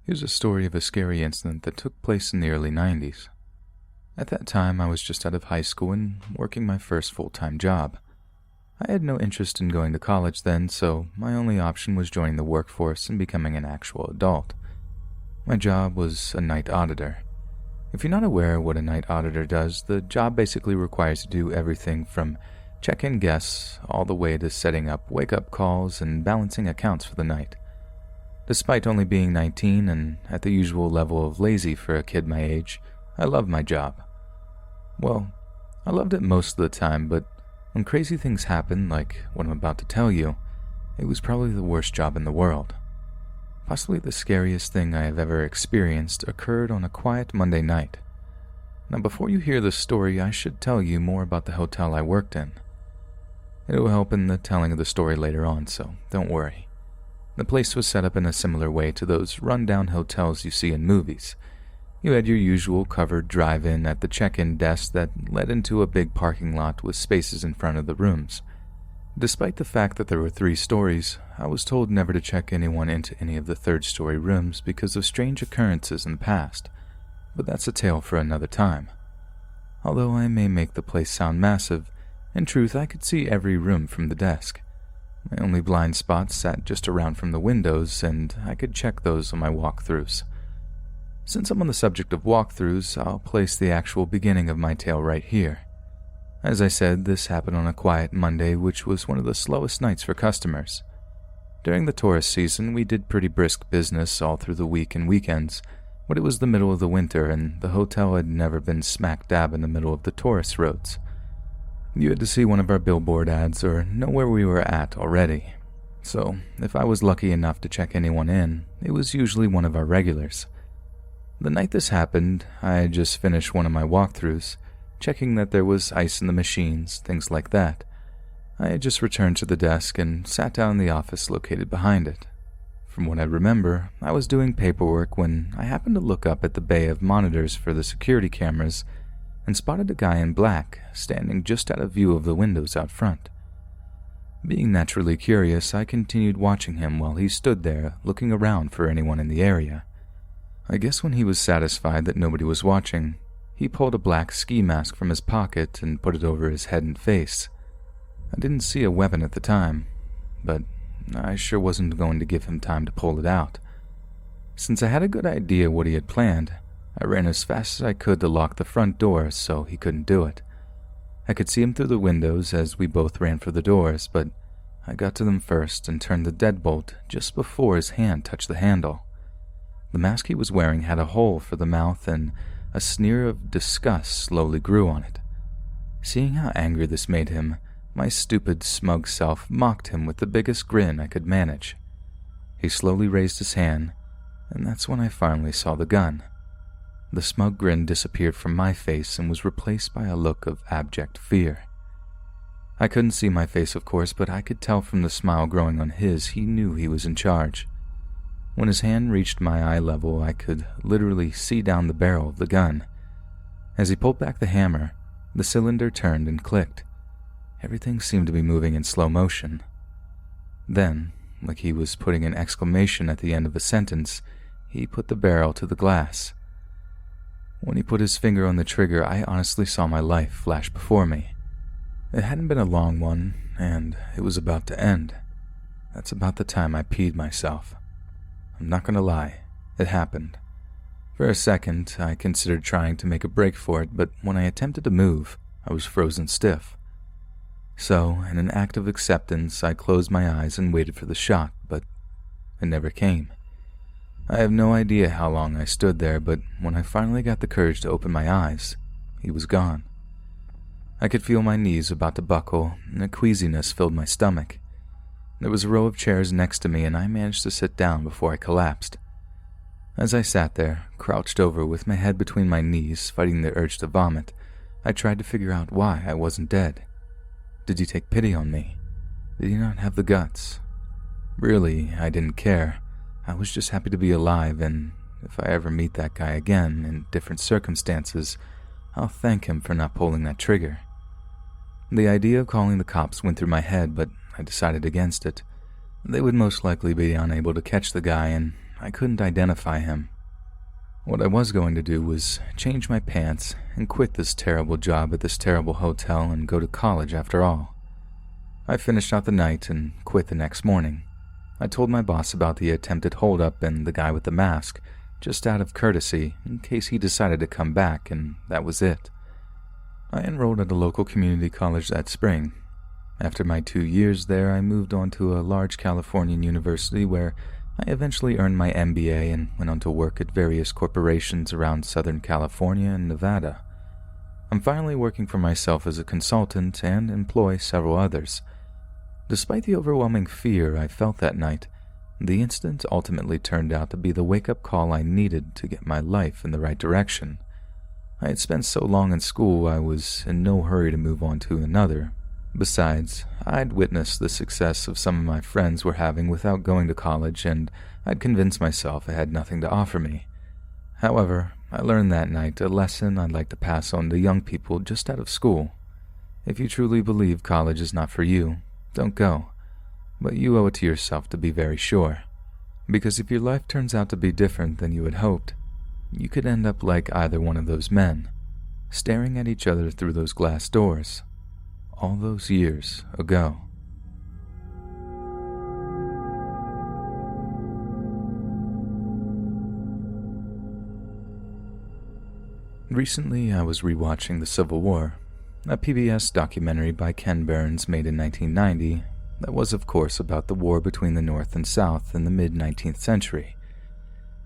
Here's a story of a scary incident that took place in the early 90s. At that time, I was just out of high school and working my first full-time job. I had no interest in going to college then, so my only option was joining the workforce and becoming an actual adult. My job was a night auditor. If you're not aware what a night auditor does, the job basically requires you to do everything from check-in guests all the way to setting up wake-up calls and balancing accounts for the night. Despite only being 19 and at the usual level of lazy for a kid my age, I loved my job. Well, I loved it most of the time, but when crazy things happen, like what I'm about to tell you, it was probably the worst job in the world. Possibly the scariest thing I have ever experienced occurred on a quiet Monday night. Now, before you hear this story, I should tell you more about the hotel I worked in. It will help in the telling of the story later on, so don't worry. The place was set up in a similar way to those run-down hotels you see in movies. You had your usual covered drive-in at the check-in desk that led into a big parking lot with spaces in front of the rooms. Despite the fact that there were 3 stories, I was told never to check anyone into any of the third-story rooms because of strange occurrences in the past, but that's a tale for another time. Although I may make the place sound massive, in truth I could see every room from the desk. My only blind spots sat just around from the windows, and I could check those on my walkthroughs. Since I'm on the subject of walkthroughs, I'll place the actual beginning of my tale right here. As I said, this happened on a quiet Monday, which was one of the slowest nights for customers. During the tourist season, we did pretty brisk business all through the week and weekends, but it was the middle of the winter and the hotel had never been smack dab in the middle of the tourist roads. You had to see one of our billboard ads or know where we were at already. So, if I was lucky enough to check anyone in, it was usually one of our regulars. The night this happened, I had just finished one of my walkthroughs, checking that there was ice in the machines, things like that. I had just returned to the desk and sat down in the office located behind it. From what I remember, I was doing paperwork when I happened to look up at the bay of monitors for the security cameras and spotted a guy in black standing just out of view of the windows out front. Being naturally curious, I continued watching him while he stood there looking around for anyone in the area. I guess when he was satisfied that nobody was watching, he pulled a black ski mask from his pocket and put it over his head and face. I didn't see a weapon at the time, but I sure wasn't going to give him time to pull it out. Since I had a good idea what he had planned, I ran as fast as I could to lock the front door so he couldn't do it. I could see him through the windows as we both ran for the doors, but I got to them first and turned the deadbolt just before his hand touched the handle. The mask he was wearing had a hole for the mouth and a sneer of disgust slowly grew on it. Seeing how angry this made him, my stupid, smug self mocked him with the biggest grin I could manage. He slowly raised his hand, and that's when I finally saw the gun. The smug grin disappeared from my face and was replaced by a look of abject fear. I couldn't see my face, of course, but I could tell from the smile growing on his he knew he was in charge. When his hand reached my eye level, I could literally see down the barrel of the gun. As he pulled back the hammer, the cylinder turned and clicked. Everything seemed to be moving in slow motion. Then, like he was putting an exclamation at the end of a sentence, he put the barrel to the glass. When he put his finger on the trigger, I honestly saw my life flash before me. It hadn't been a long one, and it was about to end. That's about the time I peed myself. I'm not gonna lie, it happened. For a second, I considered trying to make a break for it, but when I attempted to move, I was frozen stiff. So, in an act of acceptance, I closed my eyes and waited for the shot, but it never came. I have no idea how long I stood there, but when I finally got the courage to open my eyes, he was gone. I could feel my knees about to buckle, and a queasiness filled my stomach. There was a row of chairs next to me, and I managed to sit down before I collapsed. As I sat there, crouched over with my head between my knees, fighting the urge to vomit, I tried to figure out why I wasn't dead. Did he take pity on me? Did he not have the guts? Really, I didn't care. I was just happy to be alive, and if I ever meet that guy again in different circumstances, I'll thank him for not pulling that trigger. The idea of calling the cops went through my head, but I decided against it. They would most likely be unable to catch the guy, and I couldn't identify him. What I was going to do was change my pants and quit this terrible job at this terrible hotel and go to college after all. I finished out the night and quit the next morning. I told my boss about the attempted holdup and the guy with the mask, just out of courtesy in case he decided to come back, and that was it. I enrolled at a local community college that spring. After my 2 years there, I moved on to a large Californian university where I eventually earned my MBA and went on to work at various corporations around Southern California and Nevada. I'm finally working for myself as a consultant and employ several others. Despite the overwhelming fear I felt that night, the incident ultimately turned out to be the wake-up call I needed to get my life in the right direction. I had spent so long in school I was in no hurry to move on to another. Besides, I'd witnessed the success of some of my friends were having without going to college, and I'd convinced myself it had nothing to offer me. However, I learned that night a lesson I'd like to pass on to young people just out of school. If you truly believe college is not for you, don't go. But you owe it to yourself to be very sure. Because if your life turns out to be different than you had hoped, you could end up like either one of those men, staring at each other through those glass doors, all those years ago. Recently, I was rewatching The Civil War, a PBS documentary by Ken Burns made in 1990 that was, of course, about the war between the North and South in the mid-19th century.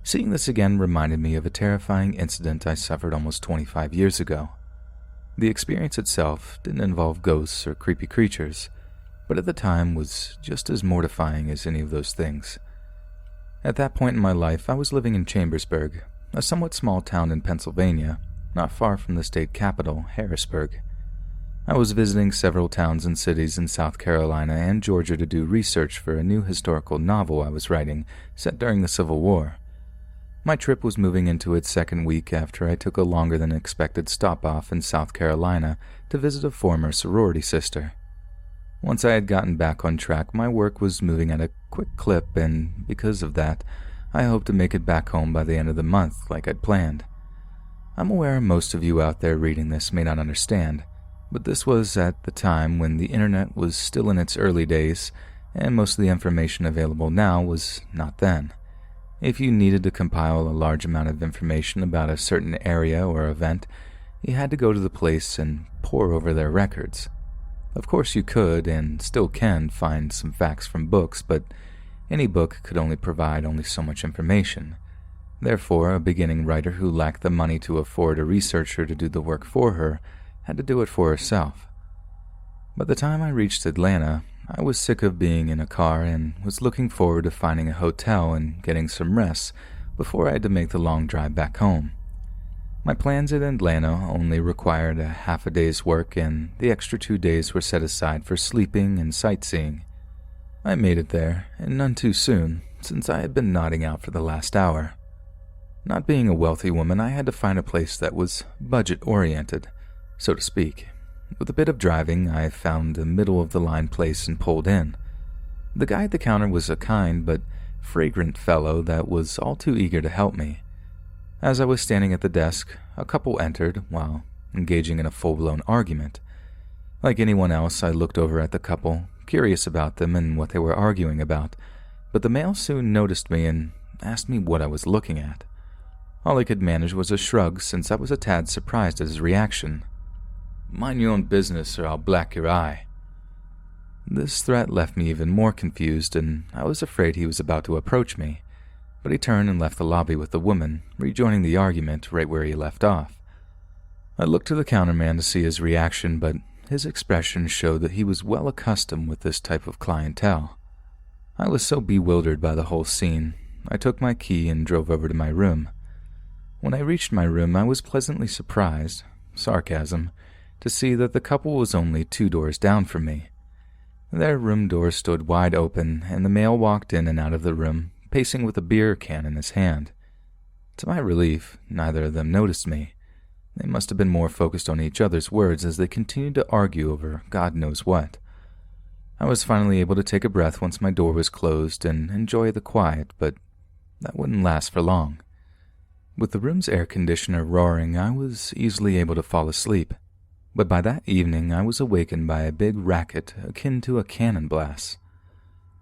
Seeing this again reminded me of a terrifying incident I suffered almost 25 years ago. The experience itself didn't involve ghosts or creepy creatures, but at the time was just as mortifying as any of those things. At that point in my life, I was living in Chambersburg, a somewhat small town in Pennsylvania, not far from the state capital, Harrisburg. I was visiting several towns and cities in South Carolina and Georgia to do research for a new historical novel I was writing, set during the Civil War. My trip was moving into its second week after I took a longer than expected stop-off in South Carolina to visit a former sorority sister. Once I had gotten back on track, my work was moving at a quick clip, and because of that, I hoped to make it back home by the end of the month like I'd planned. I'm aware most of you out there reading this may not understand, but this was at the time when the internet was still in its early days, and most of the information available now was not then. If you needed to compile a large amount of information about a certain area or event, you had to go to the place and pore over their records. Of course you could, and still can, find some facts from books, but any book could only provide so much information. Therefore, a beginning writer who lacked the money to afford a researcher to do the work for her had to do it for herself. By the time I reached Atlanta, I was sick of being in a car and was looking forward to finding a hotel and getting some rest before I had to make the long drive back home. My plans in Atlanta only required a half a day's work, and the extra 2 days were set aside for sleeping and sightseeing. I made it there, and none too soon, since I had been nodding out for the last hour. Not being a wealthy woman, I had to find a place that was budget-oriented, so to speak. With a bit of driving, I found a middle-of-the-line place and pulled in. The guy at the counter was a kind but fragrant fellow that was all too eager to help me. As I was standing at the desk, a couple entered while engaging in a full-blown argument. Like anyone else, I looked over at the couple, curious about them and what they were arguing about, but the male soon noticed me and asked me what I was looking at. All I could manage was a shrug, since I was a tad surprised at his reaction. "Mind your own business or I'll black your eye." This threat left me even more confused, and I was afraid he was about to approach me, but he turned and left the lobby with the woman, rejoining the argument right where he left off. I looked to the counterman to see his reaction, but his expression showed that he was well accustomed with this type of clientele. I was so bewildered by the whole scene, I took my key and drove over to my room. When I reached my room, I was pleasantly surprised, sarcasm, to see that the couple was only 2 doors down from me. Their room door stood wide open, and the male walked in and out of the room, pacing with a beer can in his hand. To my relief, neither of them noticed me. They must have been more focused on each other's words as they continued to argue over God knows what. I was finally able to take a breath once my door was closed and enjoy the quiet, but that wouldn't last for long. With the room's air conditioner roaring, I was easily able to fall asleep, but by that evening I was awakened by a big racket akin to a cannon blast.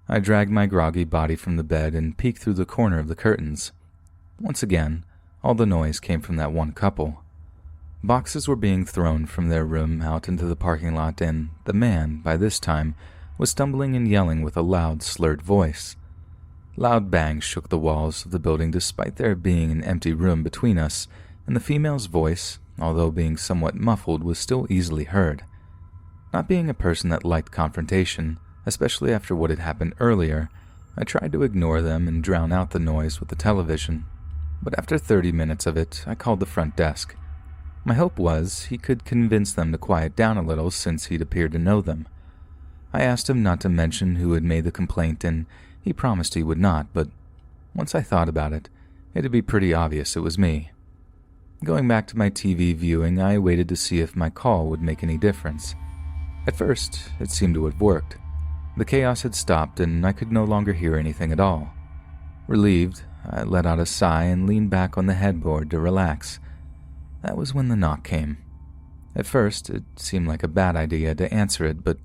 I dragged my groggy body from the bed and peeked through the corner of the curtains. Once again, all the noise came from that one couple. Boxes were being thrown from their room out into the parking lot, and the man, by this time, was stumbling and yelling with a loud, slurred voice. Loud bangs shook the walls of the building despite there being an empty room between us, and the female's voice, although being somewhat muffled, was still easily heard. Not being a person that liked confrontation, especially after what had happened earlier, I tried to ignore them and drown out the noise with the television. But after 30 minutes of it, I called the front desk. My hope was he could convince them to quiet down a little since he'd appeared to know them. I asked him not to mention who had made the complaint, and he promised he would not, but once I thought about it, it'd be pretty obvious it was me. Going back to my TV viewing, I waited to see if my call would make any difference. At first, it seemed to have worked. The chaos had stopped, and I could no longer hear anything at all. Relieved, I let out a sigh and leaned back on the headboard to relax. That was when the knock came. At first, it seemed like a bad idea to answer it, but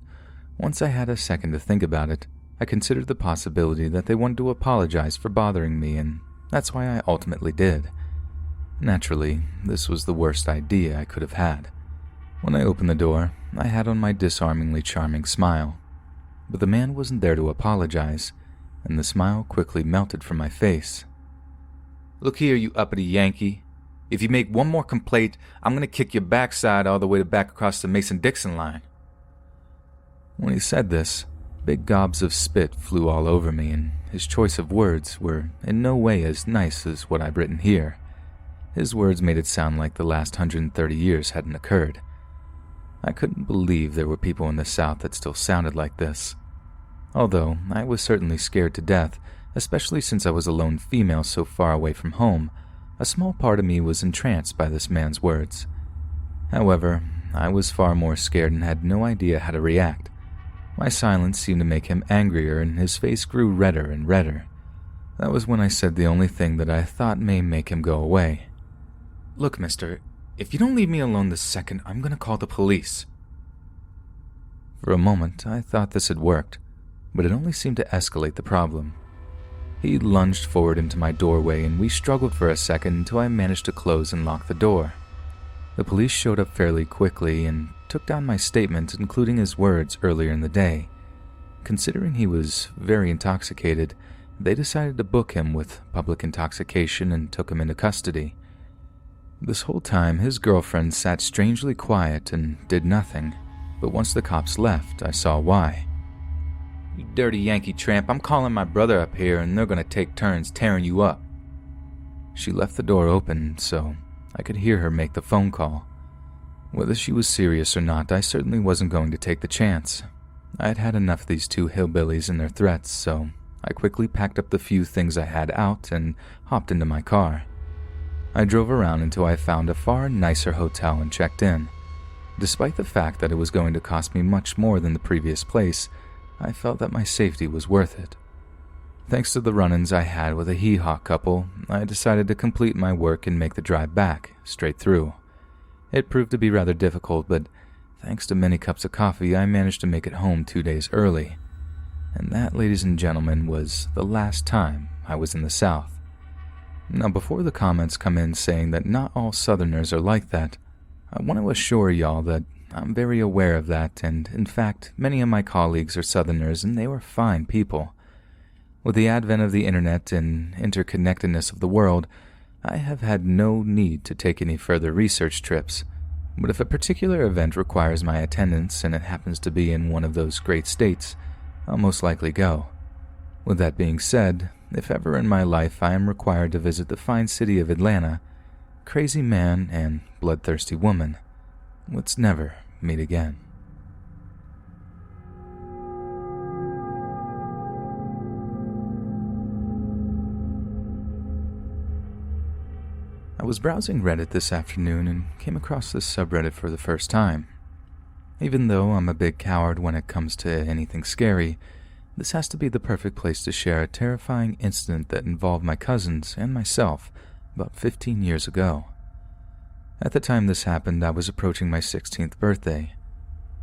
once I had a second to think about it, I considered the possibility that they wanted to apologize for bothering me, and that's why I ultimately did. Naturally, this was the worst idea I could have had. When I opened the door, I had on my disarmingly charming smile. But the man wasn't there to apologize, and the smile quickly melted from my face. "Look here, you uppity Yankee. If you make one more complaint, I'm going to kick your backside all the way back across the Mason-Dixon line." When he said this, big gobs of spit flew all over me, and his choice of words were in no way as nice as what I've written here. His words made it sound like the last 130 years hadn't occurred. I couldn't believe there were people in the South that still sounded like this. Although I was certainly scared to death, especially since I was a lone female so far away from home, a small part of me was entranced by this man's words. However, I was far more scared and had no idea how to react. My silence seemed to make him angrier, and his face grew redder and redder. That was when I said the only thing that I thought may make him go away. "Look, mister, if you don't leave me alone this second, I'm going to call the police." For a moment, I thought this had worked, but it only seemed to escalate the problem. He lunged forward into my doorway, and we struggled for a second until I managed to close and lock the door. The police showed up fairly quickly and took down my statement, including his words earlier in the day. Considering he was very intoxicated, they decided to book him with public intoxication and took him into custody. This whole time, his girlfriend sat strangely quiet and did nothing, but once the cops left, I saw why. "You dirty Yankee tramp, I'm calling my brother up here and they're going to take turns tearing you up." She left the door open so I could hear her make the phone call. Whether she was serious or not, I certainly wasn't going to take the chance. I had had enough of these two hillbillies and their threats, so I quickly packed up the few things I had out and hopped into my car. I drove around until I found a far nicer hotel and checked in. Despite the fact that it was going to cost me much more than the previous place, I felt that my safety was worth it. Thanks to the run-ins I had with a hee-haw couple, I decided to complete my work and make the drive back, straight through. It proved to be rather difficult, but thanks to many cups of coffee, I managed to make it home 2 days early. And that, ladies and gentlemen, was the last time I was in the South. Now, before the comments come in saying that not all Southerners are like that, I want to assure y'all that I'm very aware of that, and in fact, many of my colleagues are Southerners and they were fine people. With the advent of the internet and interconnectedness of the world, I have had no need to take any further research trips, but if a particular event requires my attendance and it happens to be in one of those great states, I'll most likely go. With that being said, if ever in my life I am required to visit the fine city of Atlanta, crazy man and bloodthirsty woman, let's never meet again. I was browsing Reddit this afternoon and came across this subreddit for the first time. Even though I'm a big coward when it comes to anything scary, this has to be the perfect place to share a terrifying incident that involved my cousins and myself about 15 years ago. At the time this happened, I was approaching my 16th birthday.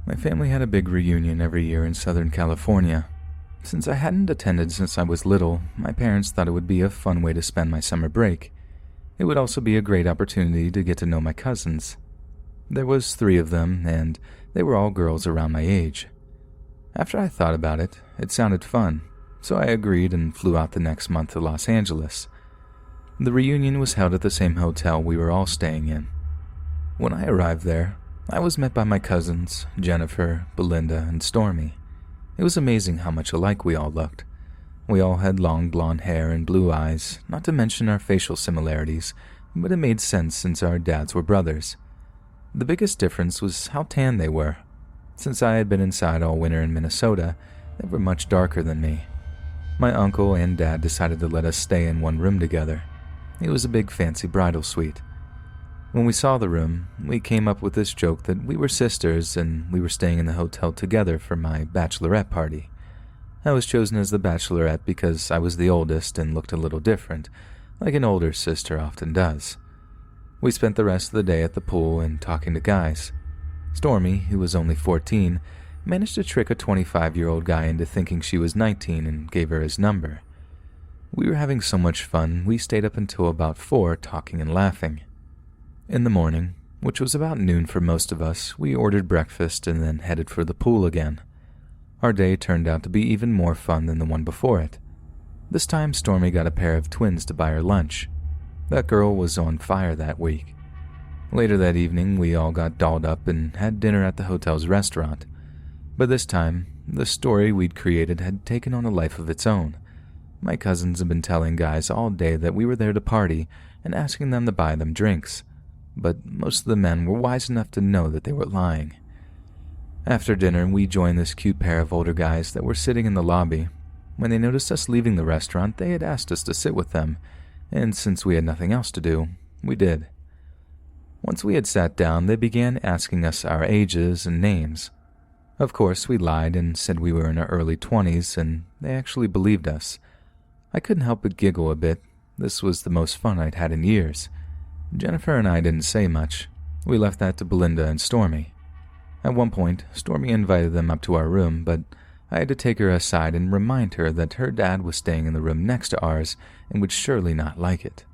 My family had a big reunion every year in Southern California. Since I hadn't attended since I was little, my parents thought it would be a fun way to spend my summer break. It would also be a great opportunity to get to know my cousins. There was 3 of them, and they were all girls around my age. After I thought about it, it sounded fun, so I agreed and flew out the next month to Los Angeles. The reunion was held at the same hotel we were all staying in. When I arrived there, I was met by my cousins, Jennifer, Belinda, and Stormy. It was amazing how much alike we all looked. We all had long blonde hair and blue eyes, not to mention our facial similarities, but it made sense since our dads were brothers. The biggest difference was how tan they were. Since I had been inside all winter in Minnesota, they were much darker than me. My uncle and dad decided to let us stay in one room together. It was a big fancy bridal suite. When we saw the room, we came up with this joke that we were sisters and we were staying in the hotel together for my bachelorette party. I was chosen as the bachelorette because I was the oldest and looked a little different, like an older sister often does. We spent the rest of the day at the pool and talking to guys. Stormy, who was only 14, managed to trick a 25-year-old guy into thinking she was 19 and gave her his number. We were having so much fun, we stayed up until about 4 talking and laughing. In the morning, which was about noon for most of us, we ordered breakfast and then headed for the pool again. Our day turned out to be even more fun than the one before it. This time, Stormy got a pair of twins to buy her lunch. That girl was on fire that week. Later that evening, we all got dolled up and had dinner at the hotel's restaurant. But this time, the story we'd created had taken on a life of its own. My cousins had been telling guys all day that we were there to party and asking them to buy them drinks. But most of the men were wise enough to know that they were lying. After dinner, we joined this cute pair of older guys that were sitting in the lobby. When they noticed us leaving the restaurant, they had asked us to sit with them, and since we had nothing else to do, we did. Once we had sat down, they began asking us our ages and names. Of course, we lied and said we were in our early 20s, and they actually believed us. I couldn't help but giggle a bit. This was the most fun I'd had in years. Jennifer and I didn't say much. We left that to Belinda and Stormy. At one point, Stormy invited them up to our room, but I had to take her aside and remind her that her dad was staying in the room next to ours and would surely not like it.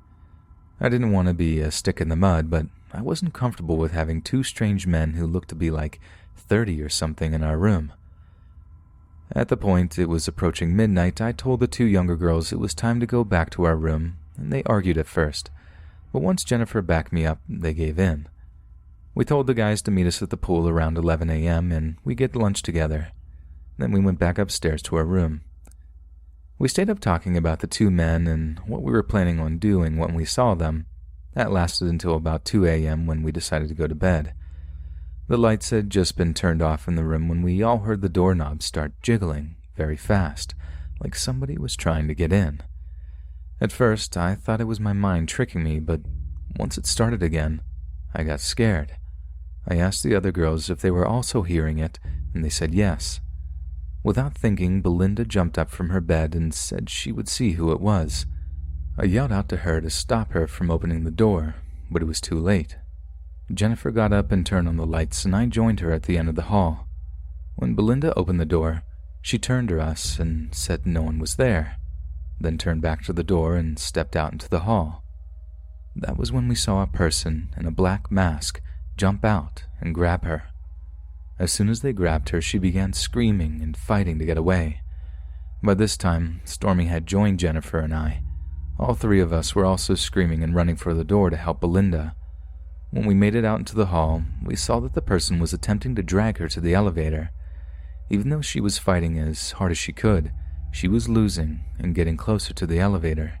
I didn't want to be a stick in the mud, but I wasn't comfortable with having 2 strange men who looked to be like 30 or something in our room. At the point it was approaching midnight, I told the 2 younger girls it was time to go back to our room, and they argued at first. But once Jennifer backed me up, they gave in. We told the guys to meet us at the pool around 11 a.m. and we get lunch together. Then we went back upstairs to our room. We stayed up talking about the 2 men and what we were planning on doing when we saw them. That lasted until about 2 a.m. when we decided to go to bed. The lights had just been turned off in the room when we all heard the doorknob start jiggling very fast, like somebody was trying to get in. At first, I thought it was my mind tricking me, but once it started again, I got scared. I asked the other girls if they were also hearing it, and they said yes. Without thinking, Belinda jumped up from her bed and said she would see who it was. I yelled out to her to stop her from opening the door, but it was too late. Jennifer got up and turned on the lights, and I joined her at the end of the hall. When Belinda opened the door, she turned to us and said no one was there, then turned back to the door and stepped out into the hall. That was when we saw a person in a black mask jump out and grab her. As soon as they grabbed her, she began screaming and fighting to get away. By this time, Stormy had joined Jennifer and I. All 3 of us were also screaming and running for the door to help Belinda. When we made it out into the hall, we saw that the person was attempting to drag her to the elevator. Even though she was fighting as hard as she could, she was losing and getting closer to the elevator.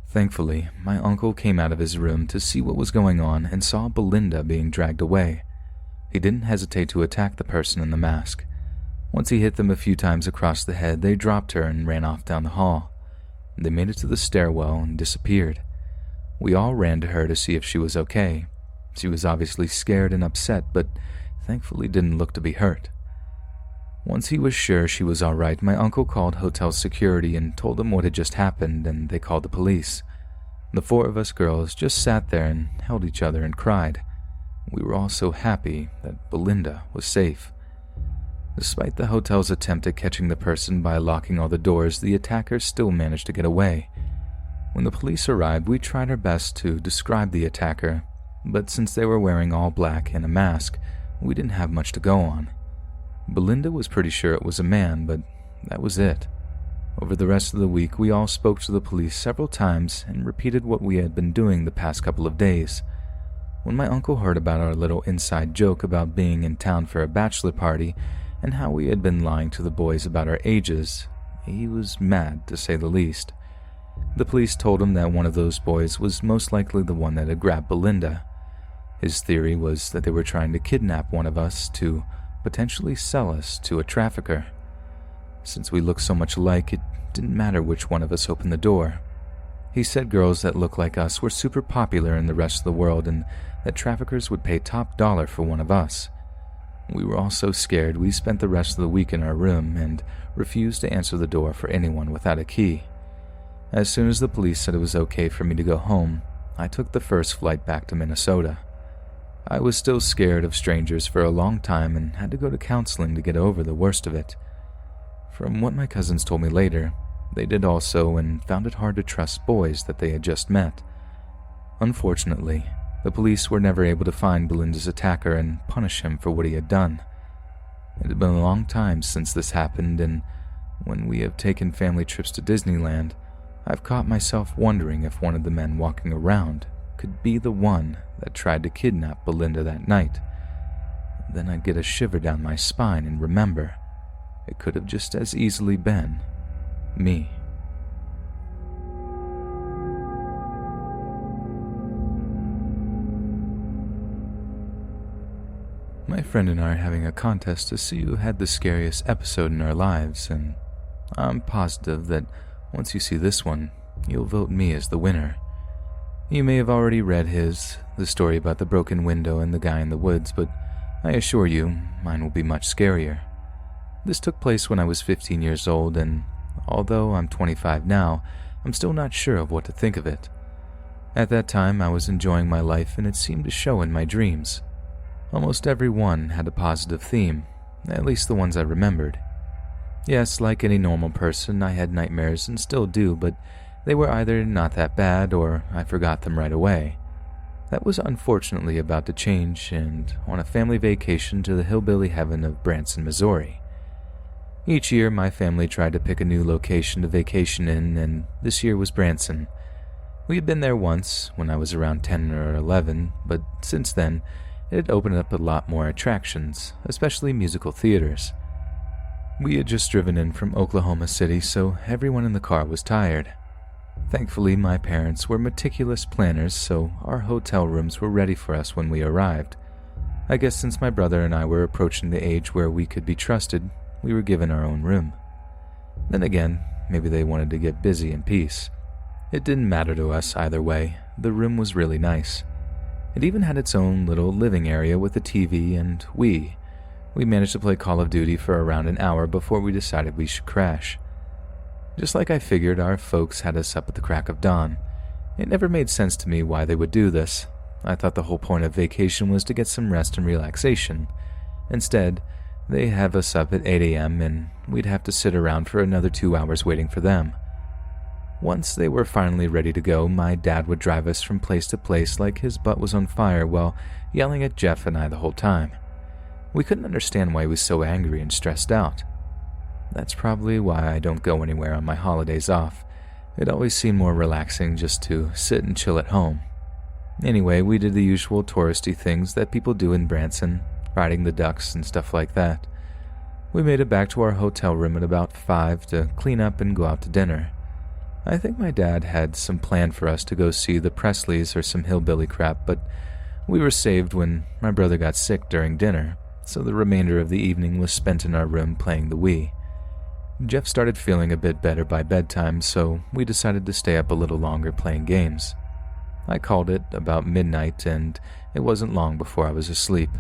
Thankfully, my uncle came out of his room to see what was going on and saw Belinda being dragged away. He didn't hesitate to attack the person in the mask. Once he hit them a few times across the head, they dropped her and ran off down the hall. They made it to the stairwell and disappeared. We all ran to her to see if she was okay. She was obviously scared and upset, but thankfully didn't look to be hurt. Once he was sure she was alright, my uncle called hotel security and told them what had just happened, and they called the police. The four of us girls just sat there and held each other and cried. We were all so happy that Belinda was safe. Despite the hotel's attempt at catching the person by locking all the doors, the attacker still managed to get away. When the police arrived, we tried our best to describe the attacker, but since they were wearing all black and a mask, we didn't have much to go on. Belinda was pretty sure it was a man, but that was it. Over the rest of the week, we all spoke to the police several times and repeated what we had been doing the past couple of days. When my uncle heard about our little inside joke about being in town for a bachelor party and how we had been lying to the boys about our ages, he was mad, to say the least. The police told him that one of those boys was most likely the one that had grabbed Belinda. His theory was that they were trying to kidnap one of us to potentially sell us to a trafficker. Since we looked so much alike, it didn't matter which one of us opened the door. He said girls that looked like us were super popular in the rest of the world and that traffickers would pay top dollar for one of us. We were all so scared we spent the rest of the week in our room and refused to answer the door for anyone without a key. As soon as the police said it was okay for me to go home, I took the first flight back to Minnesota. I was still scared of strangers for a long time and had to go to counseling to get over the worst of it. From what my cousins told me later, they did also and found it hard to trust boys that they had just met. Unfortunately, the police were never able to find Belinda's attacker and punish him for what he had done. It had been a long time since this happened, and when we have taken family trips to Disneyland, I've caught myself wondering if one of the men walking around could be the one that tried to kidnap Belinda that night. Then I'd get a shiver down my spine and remember, it could have just as easily been me. My friend and I are having a contest to see who had the scariest episode in our lives, and I'm positive that once you see this one, you'll vote me as the winner. You may have already read the story about the broken window and the guy in the woods, but I assure you, mine will be much scarier. This took place when I was 15 years old, and although I'm 25 now, I'm still not sure of what to think of it. At that time, I was enjoying my life, and it seemed to show in my dreams. Almost every one had a positive theme, at least the ones I remembered. Yes, like any normal person, I had nightmares and still do, but they were either not that bad or I forgot them right away. That was unfortunately about to change, and on a family vacation to the hillbilly heaven of Branson, Missouri. Each year, my family tried to pick a new location to vacation in, and this year was Branson. We had been there once, when I was around 10 or 11, but since then, it had opened up a lot more attractions, especially musical theaters. We had just driven in from Oklahoma City, so everyone in the car was tired. Thankfully, my parents were meticulous planners, so our hotel rooms were ready for us when we arrived. I guess since my brother and I were approaching the age where we could be trusted, we were given our own room. Then again, maybe they wanted to get busy in peace. It didn't matter to us either way. The room was really nice. It even had its own little living area with a TV, and we managed to play Call of Duty for around an hour before we decided we should crash. Just like I figured, our folks had us up at the crack of dawn. It never made sense to me why they would do this. I thought the whole point of vacation was to get some rest and relaxation. Instead, they have us up at 8 a.m. and we'd have to sit around for another 2 hours waiting for them. Once they were finally ready to go, my dad would drive us from place to place like his butt was on fire while yelling at Jeff and I the whole time. We couldn't understand why he was so angry and stressed out. That's probably why I don't go anywhere on my holidays off. It always seemed more relaxing just to sit and chill at home. Anyway, we did the usual touristy things that people do in Branson, riding the ducks and stuff like that. We made it back to our hotel room at about 5 to clean up and go out to dinner. I think my dad had some plan for us to go see the Presleys or some hillbilly crap, but we were saved when my brother got sick during dinner, so the remainder of the evening was spent in our room playing the Wii. Jeff started feeling a bit better by bedtime, so we decided to stay up a little longer playing games. I called it about midnight, and it wasn't long before I was asleep.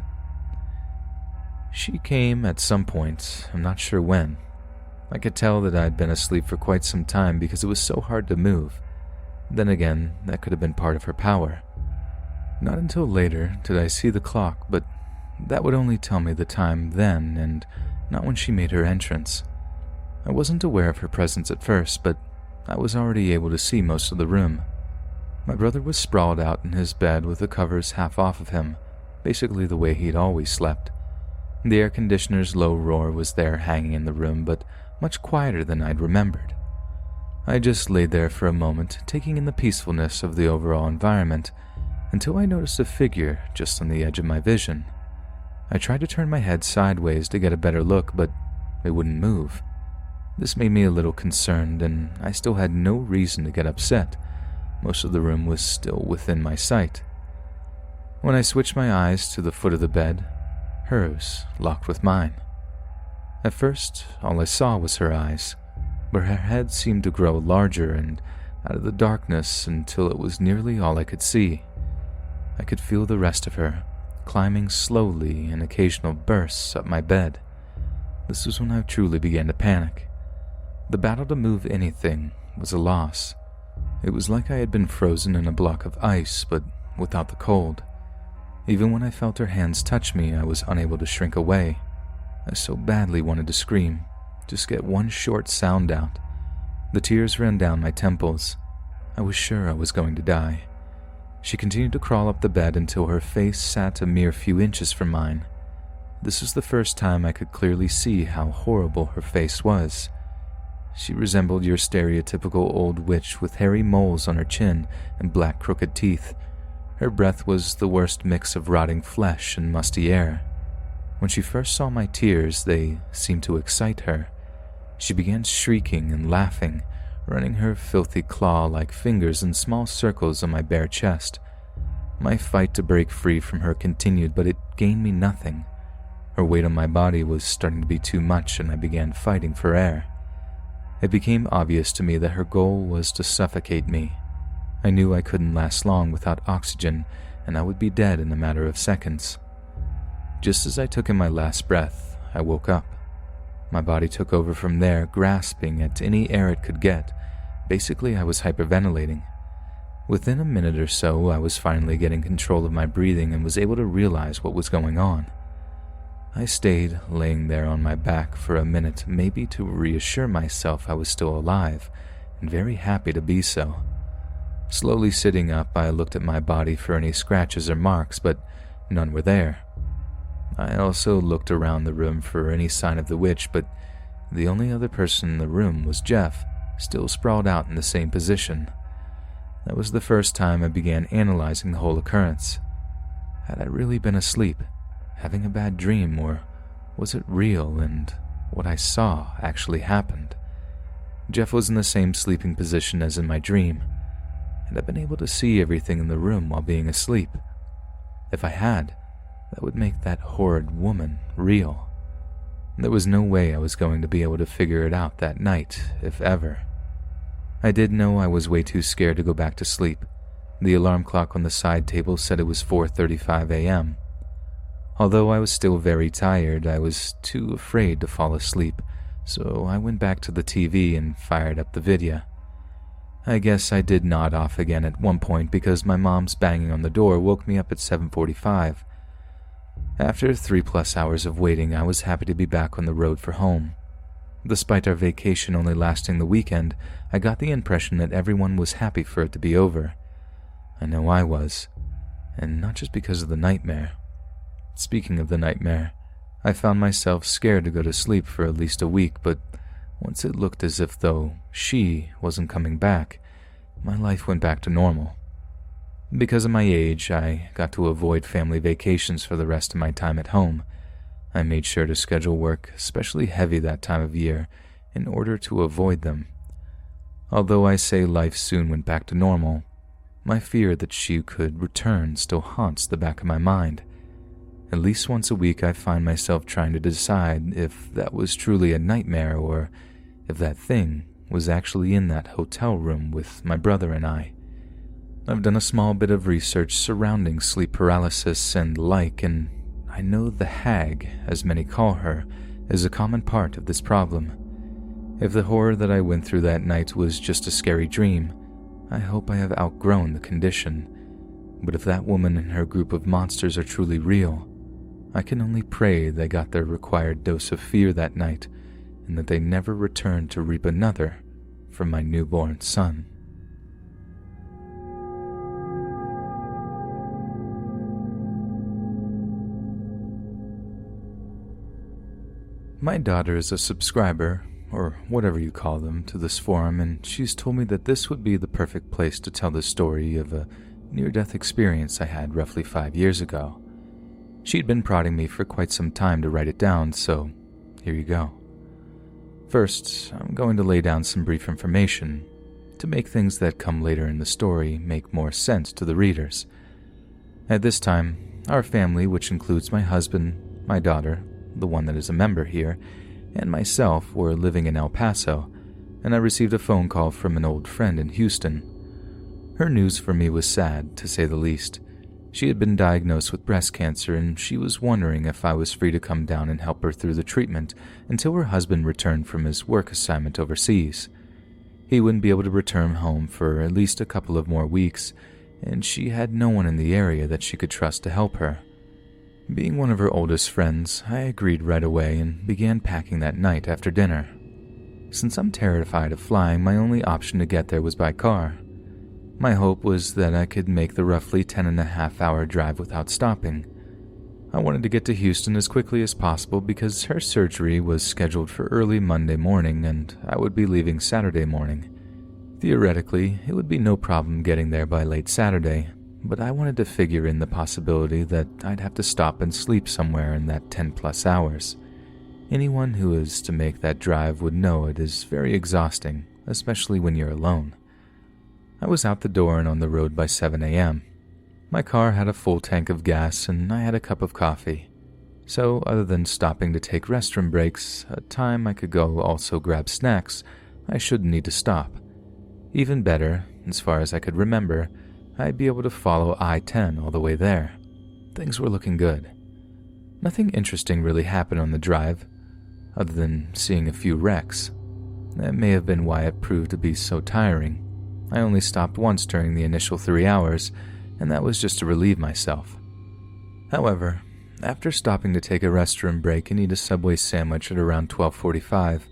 She came at some point, I'm not sure when. I could tell that I'd been asleep for quite some time because it was so hard to move. Then again, that could have been part of her power. Not until later did I see the clock, but that would only tell me the time then and not when she made her entrance. I wasn't aware of her presence at first, but I was already able to see most of the room. My brother was sprawled out in his bed with the covers half off of him, basically the way he'd always slept. The air conditioner's low roar was there hanging in the room, but much quieter than I'd remembered. I just lay there for a moment, taking in the peacefulness of the overall environment, until I noticed a figure just on the edge of my vision. I tried to turn my head sideways to get a better look, but it wouldn't move. This made me a little concerned, and I still had no reason to get upset. Most of the room was still within my sight. When I switched my eyes to the foot of the bed, hers locked with mine. At first, all I saw was her eyes, but her head seemed to grow larger and out of the darkness until it was nearly all I could see. I could feel the rest of her, climbing slowly in occasional bursts up my bed. This was when I truly began to panic. The battle to move anything was a loss. It was like I had been frozen in a block of ice, but without the cold. Even when I felt her hands touch me, I was unable to shrink away. I so badly wanted to scream, just get one short sound out. The tears ran down my temples. I was sure I was going to die. She continued to crawl up the bed until her face sat a mere few inches from mine. This was the first time I could clearly see how horrible her face was. She resembled your stereotypical old witch with hairy moles on her chin and black crooked teeth. Her breath was the worst mix of rotting flesh and musty air. When she first saw my tears, they seemed to excite her. She began shrieking and laughing, running her filthy claw-like fingers in small circles on my bare chest. My fight to break free from her continued, but it gained me nothing. Her weight on my body was starting to be too much, and I began fighting for air. It became obvious to me that her goal was to suffocate me. I knew I couldn't last long without oxygen, and I would be dead in a matter of seconds. Just as I took in my last breath, I woke up. My body took over from there, grasping at any air it could get. Basically, I was hyperventilating. Within a minute or so, I was finally getting control of my breathing and was able to realize what was going on. I stayed laying there on my back for a minute, maybe to reassure myself I was still alive, and very happy to be so. Slowly sitting up, I looked at my body for any scratches or marks, but none were there. I also looked around the room for any sign of the witch, but the only other person in the room was Jeff, still sprawled out in the same position. That was the first time I began analyzing the whole occurrence. Had I really been asleep, having a bad dream, or was it real and what I saw actually happened? Jeff was in the same sleeping position as in my dream, and I'd been able to see everything in the room while being asleep. If I had, that would make that horrid woman real. There was no way I was going to be able to figure it out that night, if ever. I did know I was way too scared to go back to sleep. The alarm clock on the side table said it was 4:35 a.m. Although I was still very tired, I was too afraid to fall asleep, so I went back to the TV and fired up the video. I guess I did nod off again at one point because my mom's banging on the door woke me up at 7:45. After 3+ hours of waiting, I was happy to be back on the road for home. Despite our vacation only lasting the weekend, I got the impression that everyone was happy for it to be over. I know I was, and not just because of the nightmare. Speaking of the nightmare, I found myself scared to go to sleep for at least a week, but once it looked as if though she wasn't coming back, my life went back to normal. Because of my age, I got to avoid family vacations for the rest of my time at home. I made sure to schedule work especially heavy that time of year in order to avoid them. Although I say life soon went back to normal, my fear that she could return still haunts the back of my mind. At least once a week I find myself trying to decide if that was truly a nightmare or if that thing was actually in that hotel room with my brother and I. I've done a small bit of research surrounding sleep paralysis and the like, and I know the hag, as many call her, is a common part of this problem. If the horror that I went through that night was just a scary dream, I hope I have outgrown the condition. But if that woman and her group of monsters are truly real, I can only pray they got their required dose of fear that night and that they never return to reap another from my newborn son. My daughter is a subscriber, or whatever you call them, to this forum, and she's told me that this would be the perfect place to tell the story of a near-death experience I had roughly 5 years ago. She'd been prodding me for quite some time to write it down, so here you go. First, I'm going to lay down some brief information to make things that come later in the story make more sense to the readers. At this time, our family, which includes my husband, my daughter, the one that is a member here, and myself, were living in El Paso, and I received a phone call from an old friend in Houston. Her news for me was sad, to say the least. She had been diagnosed with breast cancer, and she was wondering if I was free to come down and help her through the treatment until her husband returned from his work assignment overseas. He wouldn't be able to return home for at least a couple of more weeks, and she had no one in the area that she could trust to help her. Being one of her oldest friends, I agreed right away and began packing that night after dinner. Since I'm terrified of flying, my only option to get there was by car. My hope was that I could make the roughly 10.5-hour drive without stopping. I wanted to get to Houston as quickly as possible because her surgery was scheduled for early Monday morning and I would be leaving Saturday morning. Theoretically, it would be no problem getting there by late Saturday, but I wanted to figure in the possibility that I'd have to stop and sleep somewhere in that 10+ hours. Anyone who is to make that drive would know it is very exhausting, especially when you're alone. I was out the door and on the road by 7 a.m. My car had a full tank of gas and I had a cup of coffee. So other than stopping to take restroom breaks, a time I could go also grab snacks, I shouldn't need to stop. Even better, as far as I could remember, I'd be able to follow I-10 all the way there. Things were looking good. Nothing interesting really happened on the drive, other than seeing a few wrecks. That may have been why it proved to be so tiring. I only stopped once during the initial 3 hours, and that was just to relieve myself. However, after stopping to take a restroom break and eat a Subway sandwich at around 12:45,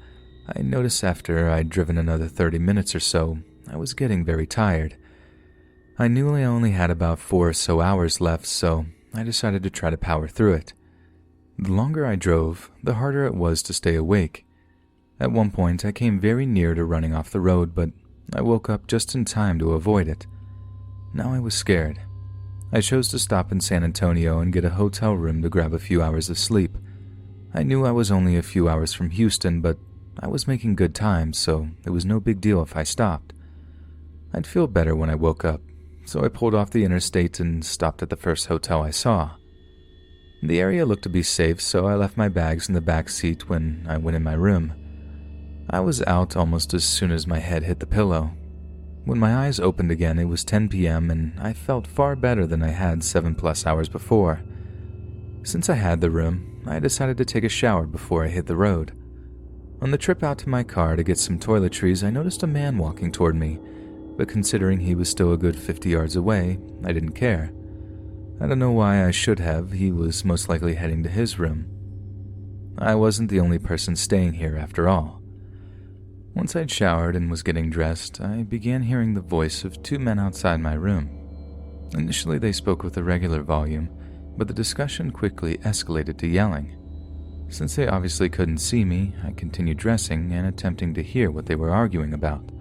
I noticed after I'd driven another 30 minutes or so, I was getting very tired. I knew I only had about 4 or so hours left, so I decided to try to power through it. The longer I drove, the harder it was to stay awake. At one point, I came very near to running off the road, but I woke up just in time to avoid it. Now I was scared. I chose to stop in San Antonio and get a hotel room to grab a few hours of sleep. I knew I was only a few hours from Houston, but I was making good time, so it was no big deal if I stopped. I'd feel better when I woke up, so I pulled off the interstate and stopped at the first hotel I saw. The area looked to be safe, so I left my bags in the back seat when I went in my room. I was out almost as soon as my head hit the pillow. When my eyes opened again, it was 10 p.m. and I felt far better than I had 7+ hours before. Since I had the room, I decided to take a shower before I hit the road. On the trip out to my car to get some toiletries, I noticed a man walking toward me, but considering he was still a good 50 yards away, I didn't care. I don't know why I should have. He was most likely heading to his room. I wasn't the only person staying here after all. Once I'd showered and was getting dressed, I began hearing the voice of 2 men outside my room. Initially they spoke with a regular volume, but the discussion quickly escalated to yelling. Since they obviously couldn't see me, I continued dressing and attempting to hear what they were arguing about.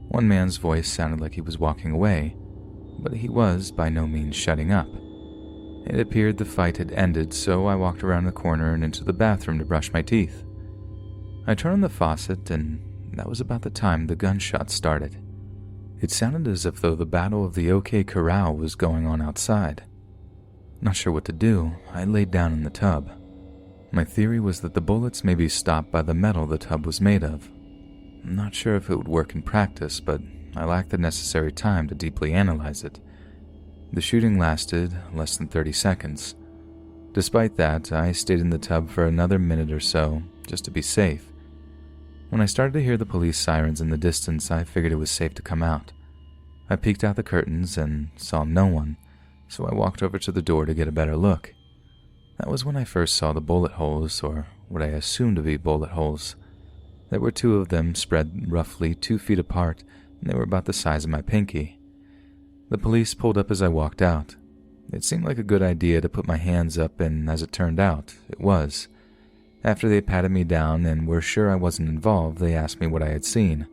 One man's voice sounded like he was walking away, but he was by no means shutting up. It appeared the fight had ended, so I walked around the corner and into the bathroom to brush my teeth. I turned on the faucet, and that was about the time the gunshots started. It sounded as if though the Battle of the OK Corral was going on outside. Not sure what to do, I laid down in the tub. My theory was that the bullets may be stopped by the metal the tub was made of. I'm not sure if it would work in practice, but I lacked the necessary time to deeply analyze it. The shooting lasted less than 30 seconds. Despite that, I stayed in the tub for another minute or so, just to be safe. When I started to hear the police sirens in the distance, I figured it was safe to come out. I peeked out the curtains and saw no one, so I walked over to the door to get a better look. That was when I first saw the bullet holes, or what I assumed to be bullet holes. There were 2 of them spread roughly 2 feet apart, and they were about the size of my pinky. The police pulled up as I walked out. It seemed like a good idea to put my hands up, and as it turned out, it was. After they patted me down and were sure I wasn't involved, they asked me what I had seen.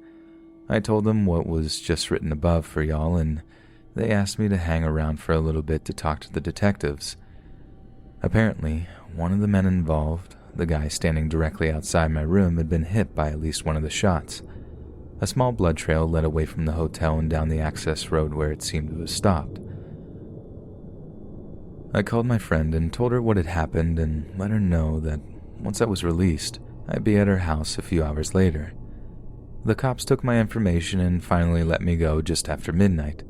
I told them what was just written above for y'all, and they asked me to hang around for a little bit to talk to the detectives. Apparently, one of the men involved, the guy standing directly outside my room, had been hit by at least one of the shots. A small blood trail led away from the hotel and down the access road where it seemed to have stopped. I called my friend and told her what had happened and let her know that once I was released, I'd be at her house a few hours later. The cops took my information and finally let me go just after midnight.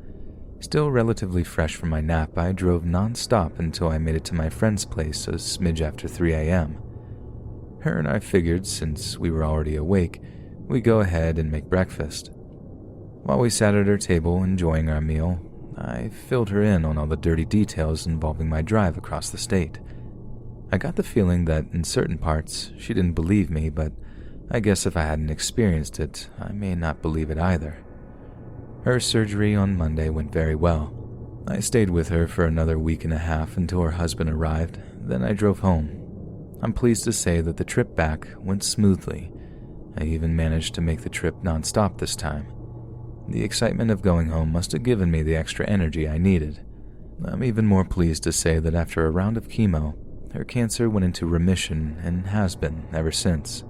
Still relatively fresh from my nap, I drove non-stop until I made it to my friend's place a smidge after 3 a.m. Her and I figured, since we were already awake, we'd go ahead and make breakfast. While we sat at her table enjoying our meal, I filled her in on all the dirty details involving my drive across the state. I got the feeling that in certain parts she didn't believe me, but I guess if I hadn't experienced it, I may not believe it either. Her surgery on Monday went very well. I stayed with her for another week and a half until her husband arrived, then I drove home. I'm pleased to say that the trip back went smoothly. I even managed to make the trip non-stop this time. The excitement of going home must have given me the extra energy I needed. I'm even more pleased to say that after a round of chemo, her cancer went into remission and has been ever since.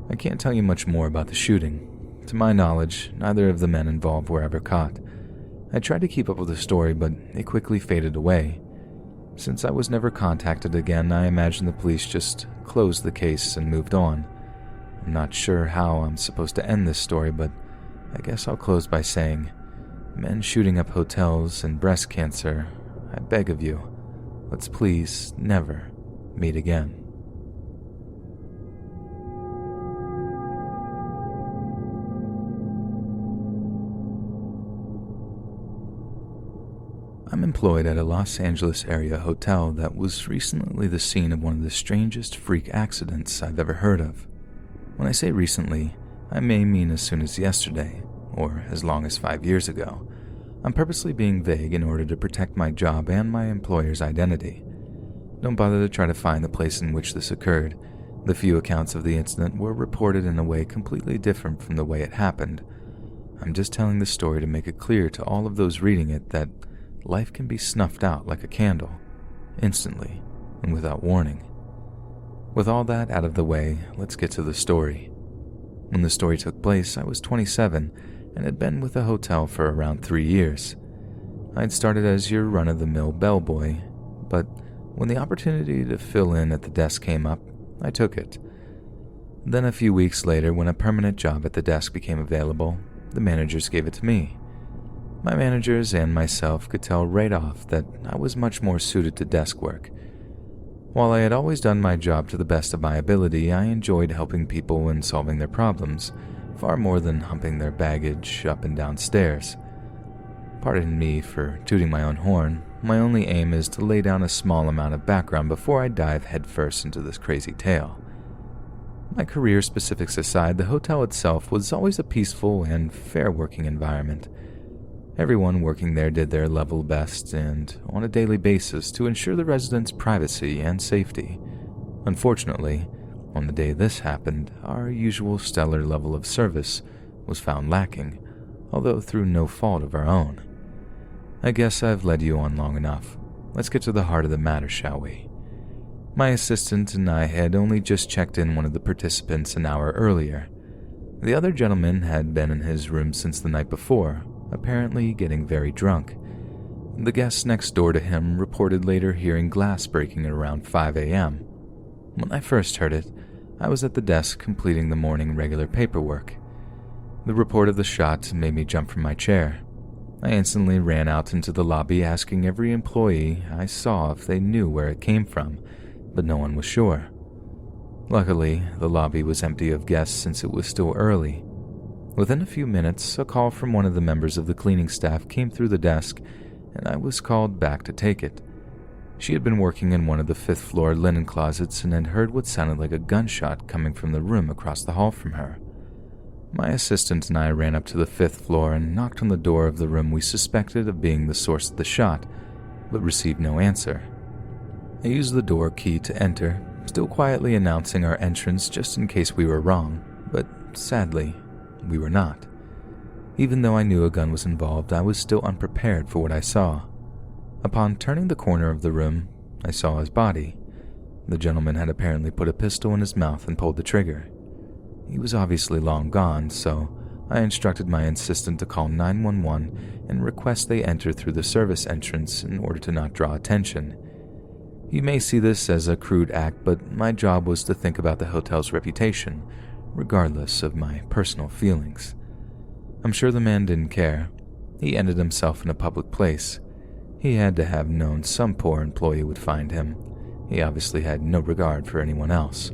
I can't tell you much more about the shooting. To my knowledge, neither of the men involved were ever caught. I tried to keep up with the story, but it quickly faded away. Since I was never contacted again, I imagine the police just closed the case and moved on. I'm not sure how I'm supposed to end this story, but I guess I'll close by saying, men shooting up hotels and breast cancer, I beg of you, let's please never meet again. I'm employed at a Los Angeles area hotel that was recently the scene of one of the strangest freak accidents I've ever heard of. When I say recently, I may mean as soon as yesterday, or as long as 5 years ago. I'm purposely being vague in order to protect my job and my employer's identity. Don't bother to try to find the place in which this occurred. The few accounts of the incident were reported in a way completely different from the way it happened. I'm just telling the story to make it clear to all of those reading it that life can be snuffed out like a candle, instantly and without warning. With all that out of the way, let's get to the story. When the story took place, I was 27 and had been with the hotel for around 3 years. I'd started as your run-of-the-mill bellboy, but when the opportunity to fill in at the desk came up, I took it. Then a few weeks later, when a permanent job at the desk became available, the managers gave it to me. My managers and myself could tell right off that I was much more suited to desk work. While I had always done my job to the best of my ability, I enjoyed helping people and solving their problems, far more than humping their baggage up and down stairs. Pardon me for tooting my own horn. My only aim is to lay down a small amount of background before I dive headfirst into this crazy tale. My career specifics aside, the hotel itself was always a peaceful and fair working environment. Everyone working there did their level best and on a daily basis to ensure the residents' privacy and safety. Unfortunately, on the day this happened, our usual stellar level of service was found lacking, although through no fault of our own. I guess I've led you on long enough. Let's get to the heart of the matter, shall we? My assistant and I had only just checked in one of the participants an hour earlier. The other gentleman had been in his room since the night before, apparently getting very drunk. The guest next door to him reported later hearing glass breaking at around 5 a.m. When I first heard it, I was at the desk completing the morning regular paperwork. The report of the shot made me jump from my chair. I instantly ran out into the lobby asking every employee I saw if they knew where it came from, but no one was sure. Luckily, the lobby was empty of guests since it was still early. Within a few minutes, a call from one of the members of the cleaning staff came through the desk, and I was called back to take it. She had been working in one of the fifth-floor linen closets and had heard what sounded like a gunshot coming from the room across the hall from her. My assistant and I ran up to the fifth floor and knocked on the door of the room we suspected of being the source of the shot, but received no answer. I used the door key to enter, still quietly announcing our entrance just in case we were wrong, but sadly, we were not. Even though I knew a gun was involved, I was still unprepared for what I saw. Upon turning the corner of the room, I saw his body. The gentleman had apparently put a pistol in his mouth and pulled the trigger. He was obviously long gone, so I instructed my assistant to call 911 and request they enter through the service entrance in order to not draw attention. You may see this as a crude act, but my job was to think about the hotel's reputation, regardless of my personal feelings. I'm sure the man didn't care. He ended himself in a public place. He had to have known some poor employee would find him. He obviously had no regard for anyone else.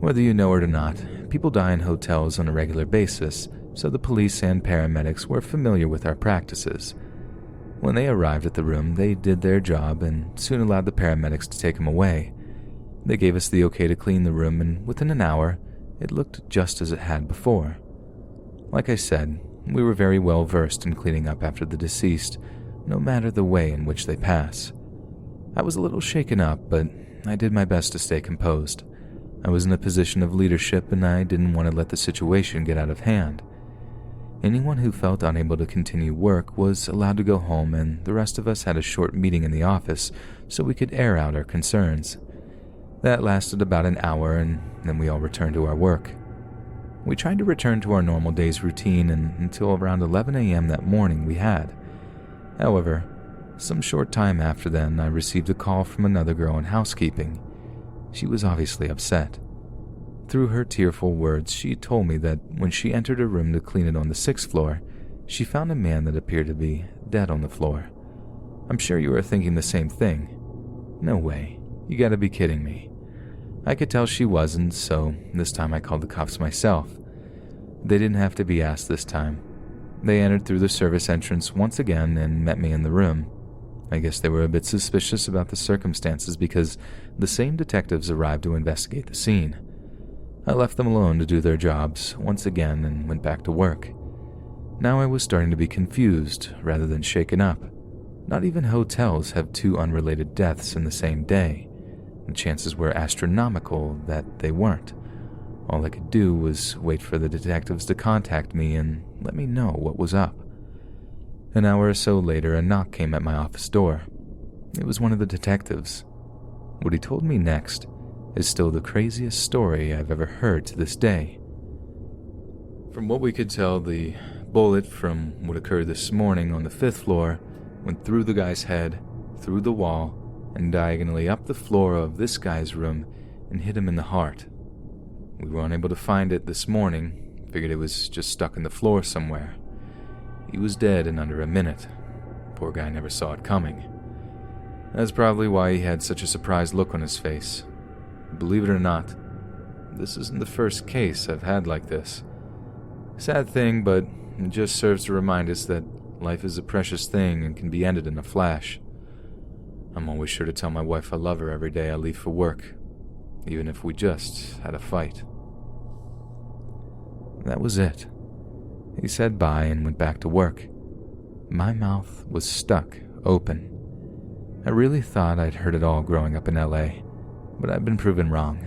Whether you know it or not, people die in hotels on a regular basis, so the police and paramedics were familiar with our practices. When they arrived at the room, they did their job and soon allowed the paramedics to take him away. They gave us the okay to clean the room, and within an hour, it looked just as it had before. Like I said, we were very well versed in cleaning up after the deceased, no matter the way in which they pass. I was a little shaken up, but I did my best to stay composed. I was in a position of leadership and I didn't want to let the situation get out of hand. Anyone who felt unable to continue work was allowed to go home, and the rest of us had a short meeting in the office so we could air out our concerns. That lasted about an hour, and then we all returned to our work. We tried to return to our normal day's routine, and until around 11 a.m. that morning we had. However, some short time after then, I received a call from another girl in housekeeping. She was obviously upset. Through her tearful words, she told me that when she entered a room to clean it on the 6th floor, she found a man that appeared to be dead on the floor. I'm sure you are thinking the same thing. No way. You gotta be kidding me. I could tell she wasn't, so this time I called the cops myself. They didn't have to be asked this time. They entered through the service entrance once again and met me in the room. I guess they were a bit suspicious about the circumstances because the same detectives arrived to investigate the scene. I left them alone to do their jobs once again and went back to work. Now I was starting to be confused rather than shaken up. Not even hotels have two unrelated deaths in the same day. The chances were astronomical that they weren't. All I could do was wait for the detectives to contact me and let me know what was up. An hour or so later, a knock came at my office door. It was one of the detectives. What he told me next is still the craziest story I've ever heard to this day. From what we could tell, the bullet from what occurred this morning on the 5th floor went through the guy's head, through the wall, and diagonally up the floor of this guy's room and hit him in the heart. We were unable to find it this morning, figured it was just stuck in the floor somewhere. He was dead in under a minute. Poor guy never saw it coming. That's probably why he had such a surprised look on his face. Believe it or not, this isn't the first case I've had like this. Sad thing, but it just serves to remind us that life is a precious thing and can be ended in a flash. I'm always sure to tell my wife I love her every day I leave for work, even if we just had a fight. That was it. He said bye and went back to work. My mouth was stuck open. I really thought I'd heard it all growing up in LA, but I've been proven wrong.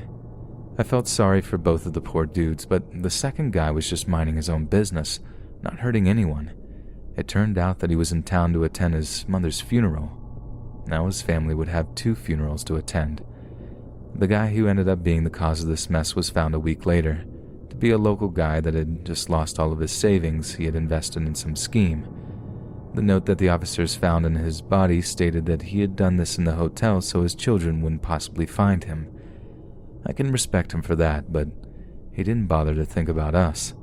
I felt sorry for both of the poor dudes, but the second guy was just minding his own business, not hurting anyone. It turned out that he was in town to attend his mother's funeral. Now his family would have 2 funerals to attend. The guy who ended up being the cause of this mess was found a week later, to be a local guy that had just lost all of his savings he had invested in some scheme. The note that the officers found in his body stated that he had done this in the hotel so his children wouldn't possibly find him. I can respect him for that, but he didn't bother to think about us.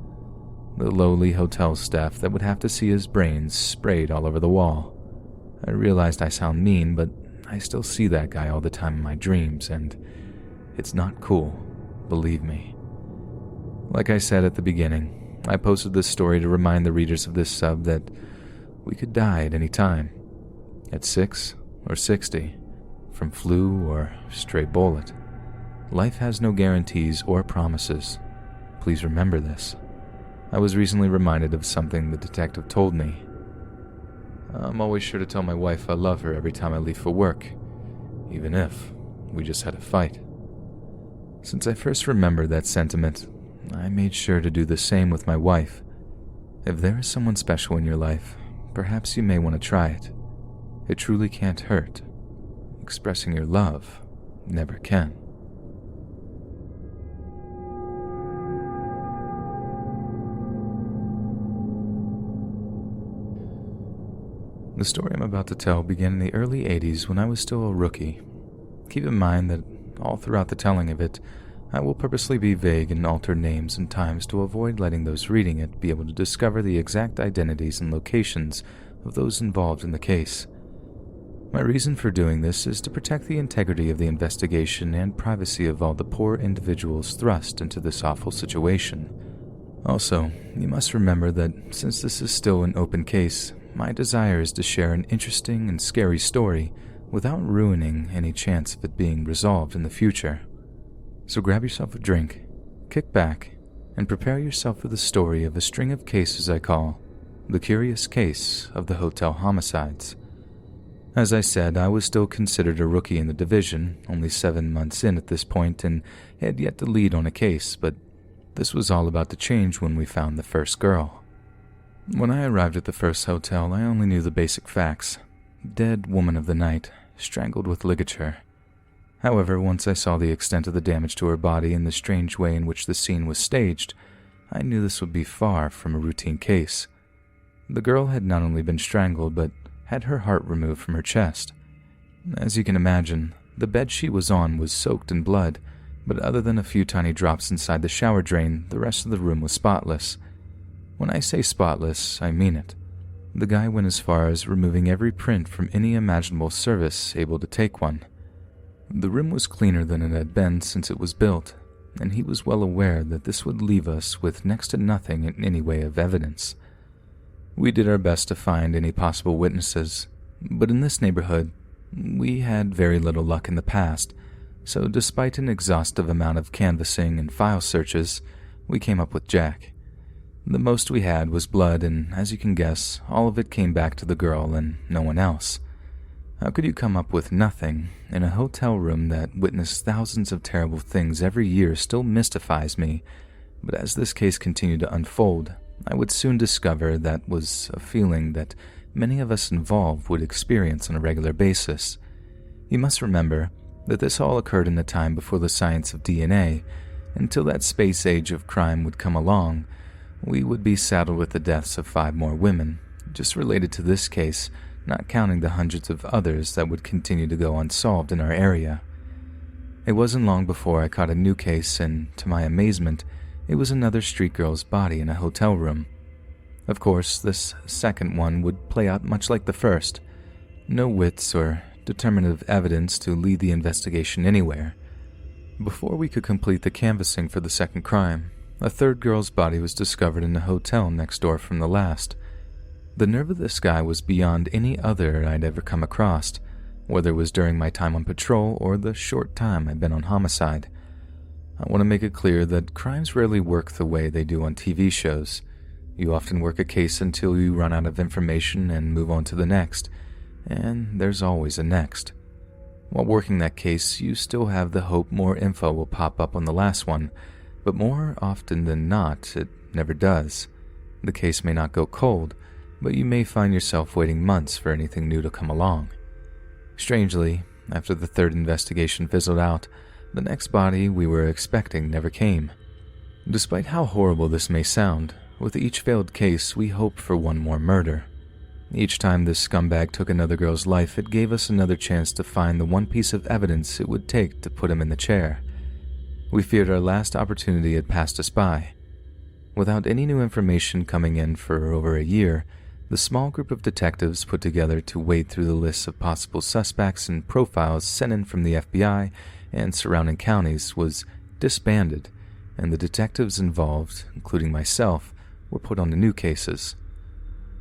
the lowly hotel staff that would have to see his brains sprayed all over the wall. I realized I sound mean, but I still see that guy all the time in my dreams, and it's not cool, believe me. Like I said at the beginning, I posted this story to remind the readers of this sub that we could die at any time, at 6 or 60, from flu or stray bullet. Life has no guarantees or promises. Please remember this. I was recently reminded of something the detective told me. I'm always sure to tell my wife I love her every time I leave for work, even if we just had a fight. Since I first remembered that sentiment, I made sure to do the same with my wife. If there is someone special in your life, perhaps you may want to try it. It truly can't hurt. Expressing your love never can. The story I'm about to tell began in the early 80s when I was still a rookie. Keep in mind that all throughout the telling of it, I will purposely be vague and alter names and times to avoid letting those reading it be able to discover the exact identities and locations of those involved in the case. My reason for doing this is to protect the integrity of the investigation and privacy of all the poor individuals thrust into this awful situation. Also, you must remember that since this is still an open case, my desire is to share an interesting and scary story without ruining any chance of it being resolved in the future. So grab yourself a drink, kick back, and prepare yourself for the story of a string of cases I call The Curious Case of the Hotel Homicides. As I said, I was still considered a rookie in the division, only 7 months in at this point, and had yet to lead on a case, but this was all about to change when we found the first girl. When I arrived at the first hotel, I only knew the basic facts. Dead woman of the night, strangled with ligature. However, once I saw the extent of the damage to her body and the strange way in which the scene was staged, I knew this would be far from a routine case. The girl had not only been strangled, but had her heart removed from her chest. As you can imagine, the bed she was on was soaked in blood, but other than a few tiny drops inside the shower drain, the rest of the room was spotless. When I say spotless, I mean it. The guy went as far as removing every print from any imaginable surface able to take one. The room was cleaner than it had been since it was built, and he was well aware that this would leave us with next to nothing in any way of evidence. We did our best to find any possible witnesses, but in this neighborhood, we had very little luck in the past, so despite an exhaustive amount of canvassing and file searches, we came up with Jack. The most we had was blood, and as you can guess, all of it came back to the girl and no one else. How could you come up with nothing in a hotel room that witnessed thousands of terrible things every year still mystifies me, but as this case continued to unfold, I would soon discover that was a feeling that many of us involved would experience on a regular basis. You must remember that this all occurred in a time before the science of DNA. Until that space age of crime would come along, we would be saddled with the deaths of 5 more women, just related to this case, not counting the hundreds of others that would continue to go unsolved in our area. It wasn't long before I caught a new case, and to my amazement, it was another street girl's body in a hotel room. Of course, this second one would play out much like the first. No wits or determinative evidence to lead the investigation anywhere. Before we could complete the canvassing for the second crime, a third girl's body was discovered in a hotel next door from the last. The nerve of this guy was beyond any other I'd ever come across, whether it was during my time on patrol or the short time I'd been on homicide. I want to make it clear that crimes rarely work the way they do on TV shows. You often work a case until you run out of information and move on to the next, and there's always a next. While working that case, you still have the hope more info will pop up on the last one, but more often than not, it never does. The case may not go cold, but you may find yourself waiting months for anything new to come along. Strangely, after the third investigation fizzled out, the next body we were expecting never came. Despite how horrible this may sound, with each failed case we hoped for one more murder. Each time this scumbag took another girl's life, it gave us another chance to find the one piece of evidence it would take to put him in the chair. We feared our last opportunity had passed us by. Without any new information coming in for over a year, the small group of detectives put together to wade through the lists of possible suspects and profiles sent in from the FBI and surrounding counties was disbanded, and the detectives involved, including myself, were put on to new cases.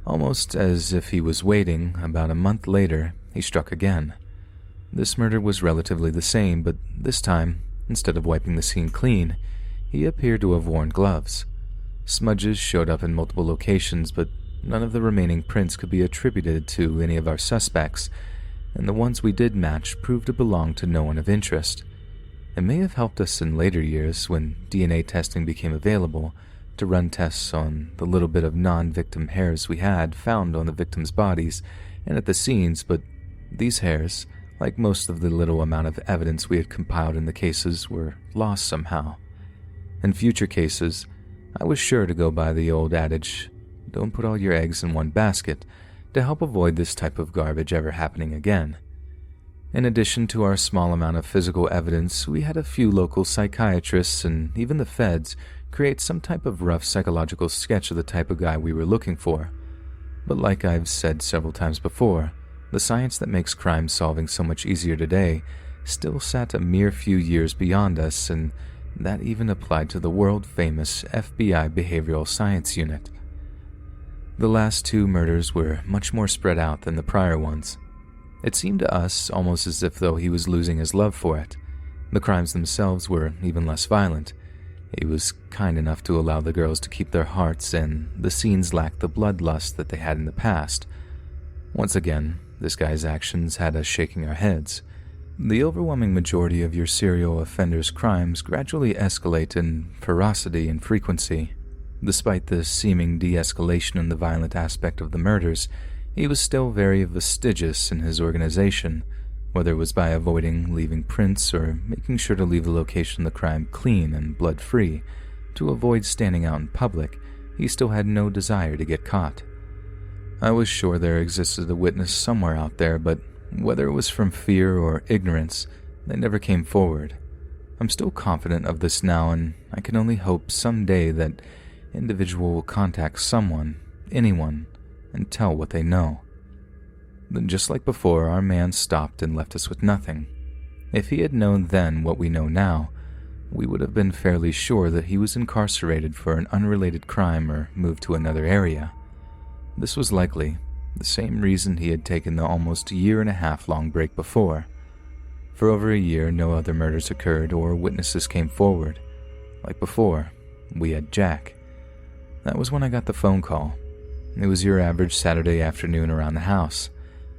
Almost as if he was waiting, about a month later, he struck again. This murder was relatively the same, but this time, instead of wiping the scene clean, he appeared to have worn gloves. Smudges showed up in multiple locations, but none of the remaining prints could be attributed to any of our suspects, and the ones we did match proved to belong to no one of interest. It may have helped us in later years, when DNA testing became available, to run tests on the little bit of non-victim hairs we had found on the victims' bodies and at the scenes, but these hairs, like most of the little amount of evidence we had compiled in the cases, were lost somehow. In future cases, I was sure to go by the old adage, don't put all your eggs in one basket, to help avoid this type of garbage ever happening again. In addition to our small amount of physical evidence, we had a few local psychiatrists and even the feds create some type of rough psychological sketch of the type of guy we were looking for. But like I've said several times before, the science that makes crime solving so much easier today still sat a mere few years beyond us, and that even applied to the world-famous FBI Behavioral Science Unit. The last two murders were much more spread out than the prior ones. It seemed to us almost as if though he was losing his love for it. The crimes themselves were even less violent. He was kind enough to allow the girls to keep their hearts, and the scenes lacked the bloodlust that they had in the past. Once again, this guy's actions had us shaking our heads. The overwhelming majority of your serial offenders' crimes gradually escalate in ferocity and frequency. Despite the seeming de-escalation in the violent aspect of the murders, he was still very fastidious in his organization, whether it was by avoiding leaving prints or making sure to leave the location of the crime clean and blood-free. To avoid standing out in public, he still had no desire to get caught. I was sure there existed a witness somewhere out there, but whether it was from fear or ignorance, they never came forward. I'm still confident of this now, and I can only hope someday that individual will contact someone, anyone, and tell what they know. Then just like before, our man stopped and left us with nothing. If he had known then what we know now, we would have been fairly sure that he was incarcerated for an unrelated crime or moved to another area. This was likely the same reason he had taken the almost year-and-a-half-long break before. For over a year, no other murders occurred or witnesses came forward. Like before, we had Jack. That was when I got the phone call. It was your average Saturday afternoon around the house.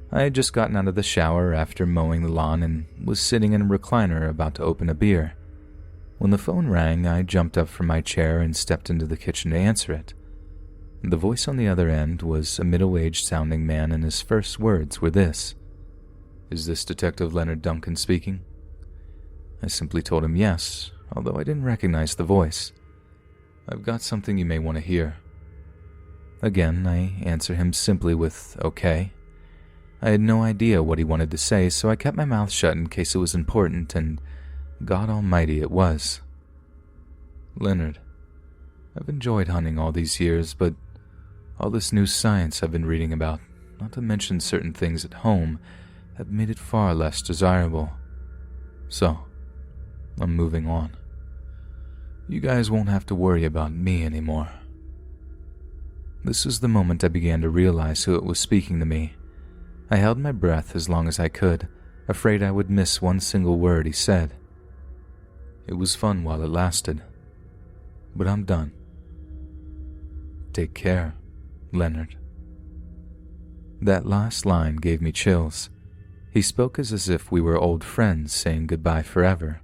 I had just gotten out of the shower after mowing the lawn and was sitting in a recliner about to open a beer. When the phone rang, I jumped up from my chair and stepped into the kitchen to answer it. The voice on the other end was a middle-aged sounding man, and his first words were this: "Is this Detective Leonard Duncan speaking?" I simply told him yes, although I didn't recognize the voice. "I've got something you may want to hear." Again, I answered him simply with "okay." I had no idea what he wanted to say, so I kept my mouth shut in case it was important, and God Almighty it was. "Leonard, I've enjoyed hunting all these years, but all this new science I've been reading about, not to mention certain things at home, have made it far less desirable. So, I'm moving on. You guys won't have to worry about me anymore." This was the moment I began to realize who it was speaking to me. I held my breath as long as I could, afraid I would miss one single word he said. "It was fun while it lasted, but I'm done. Take care, Leonard." That last line gave me chills. He spoke as if we were old friends saying goodbye forever.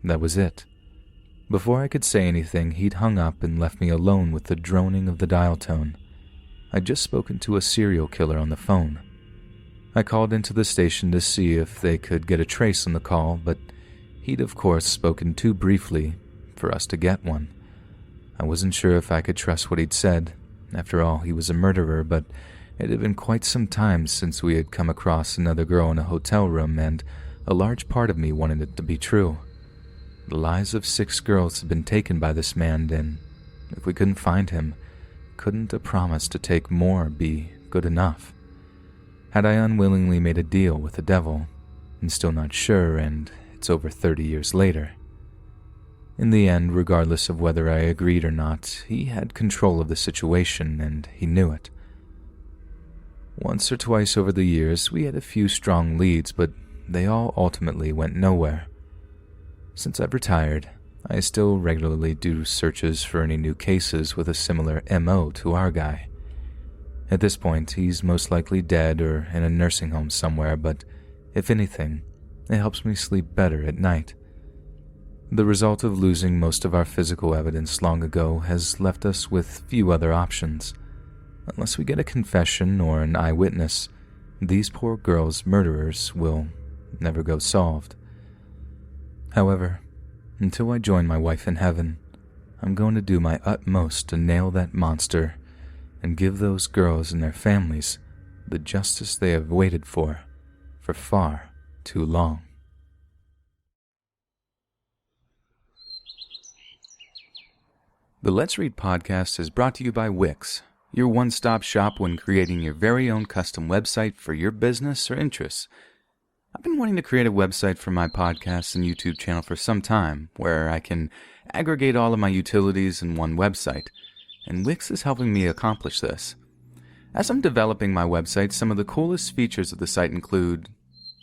That was it. Before I could say anything, he'd hung up and left me alone with the droning of the dial tone. I'd just spoken to a serial killer on the phone. I called into the station to see if they could get a trace on the call, but he'd of course spoken too briefly for us to get one. I wasn't sure if I could trust what he'd said. After all, he was a murderer, but it had been quite some time since we had come across another girl in a hotel room, and a large part of me wanted it to be true. The lives of 6 girls had been taken by this man, and If we couldn't find him, couldn't a promise to take more be good enough? Had I unwillingly made a deal with the devil, and still not sure, and it's over 30 years later? In the end, regardless of whether I agreed or not, he had control of the situation, and he knew it. Once or twice over the years, we had a few strong leads, but they all ultimately went nowhere. Since I've retired, I still regularly do searches for any new cases with a similar MO to our guy. At this point, he's most likely dead or in a nursing home somewhere, but if anything, it helps me sleep better at night. The result of losing most of our physical evidence long ago has left us with few other options. Unless we get a confession or an eyewitness, these poor girls' murderers will never go solved. However, until I join my wife in heaven, I'm going to do my utmost to nail that monster and give those girls and their families the justice they have waited for far too long. The Let's Read podcast is brought to you by Wix, your one-stop shop when creating your very own custom website for your business or interests. I've been wanting to create a website for my podcast and YouTube channel for some time, where I can aggregate all of my utilities in one website, and Wix is helping me accomplish this. As I'm developing my website, some of the coolest features of the site include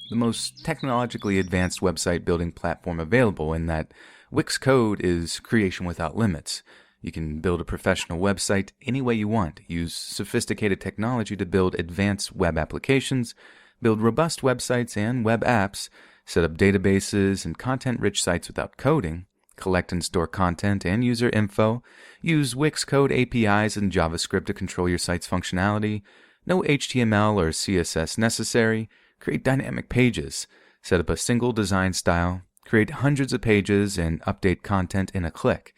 the most technologically advanced website building platform available, in that Wix Code is creation without limits. You can build a professional website any way you want, use sophisticated technology to build advanced web applications, build robust websites and web apps, set up databases and content-rich sites without coding, collect and store content and user info, use Wix Code APIs and JavaScript to control your site's functionality, no HTML or CSS necessary, create dynamic pages, set up a single design style, create hundreds of pages, and update content in a click.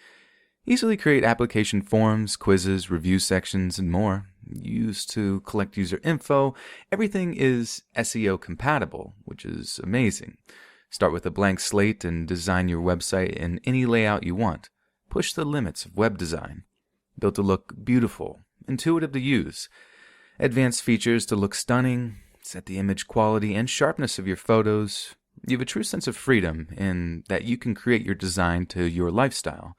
Easily create application forms, quizzes, review sections, and more. Used to collect user info. Everything is SEO compatible, which is amazing. Start with a blank slate and design your website in any layout you want. Push the limits of web design. Built to look beautiful, intuitive to use. Advanced features to look stunning. Set the image quality and sharpness of your photos. You have a true sense of freedom in that you can create your design to your lifestyle.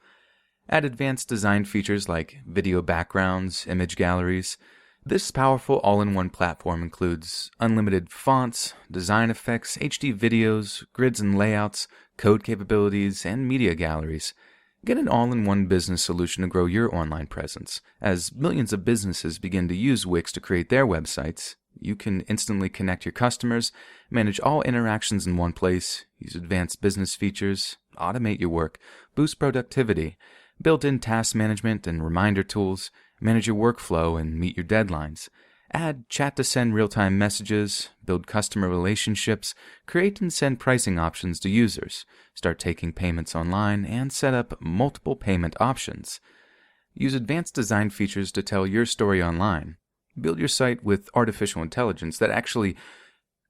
Add advanced design features like video backgrounds, image galleries. This powerful all-in-one platform includes unlimited fonts, design effects, HD videos, grids and layouts, code capabilities, and media galleries. Get an all-in-one business solution to grow your online presence. As millions of businesses begin to use Wix to create their websites, you can instantly connect your customers, manage all interactions in one place, use advanced business features, automate your work, boost productivity, built-in task management and reminder tools, manage your workflow and meet your deadlines. Add chat to send real-time messages, build customer relationships, create and send pricing options to users, start taking payments online, and set up multiple payment options. Use advanced design features to tell your story online. Build your site with artificial intelligence that actually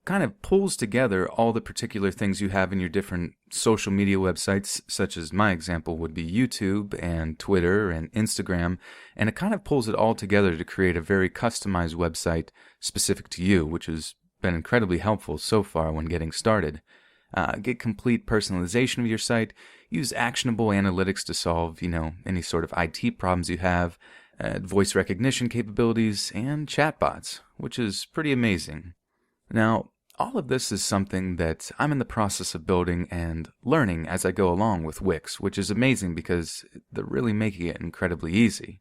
kind of pulls together all the particular things you have in your different social media websites, such as my example would be YouTube and Twitter and Instagram, and it kind of pulls it all together to create a very customized website specific to you, which has been incredibly helpful so far when getting started. Get complete personalization of your site, use actionable analytics to solve, any sort of IT problems you have, voice recognition capabilities, and chatbots, which is pretty amazing. Now, all of this is something that I'm in the process of building and learning as I go along with Wix, which is amazing because they're really making it incredibly easy.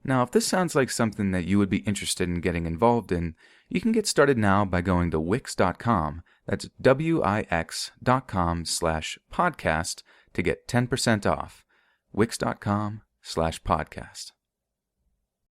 Now, if this sounds like something that you would be interested in getting involved in, you can get started now by going to Wix.com. That's Wix.com/podcast to get 10% off. Wix.com/podcast.